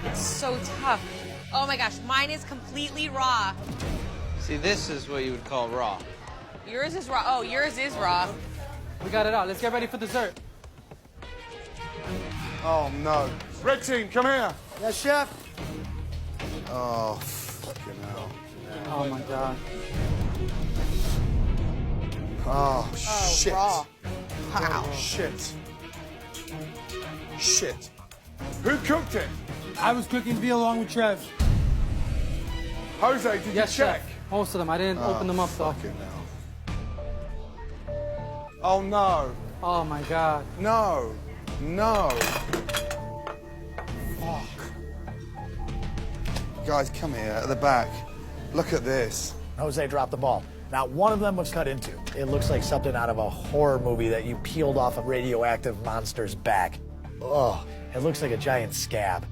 It's so tough. Oh my gosh, mine is completely raw. See, this is what you would call raw. Yours is raw. Oh, yours is raw. We got it out. Let's get ready for dessert. Oh, no. Red team, come here. Yes, chef. Oh, fucking hell. Oh my God. Oh, shit. raw. Wow. Shit. Shit. Who cooked it? I was cooking veal along with Trev. Jose, did Yes, you check? chef. Most of them. I didn't open them up though. Fucking hell. Oh, no. Oh my God. No. No. Fuck. Guys, come here, at the back. Look at this. Jose dropped the ball. Not one of them was cut into. It looks like something out of a horror movie that you peeled off a radioactive monster's back. Ugh, it looks like a giant scab.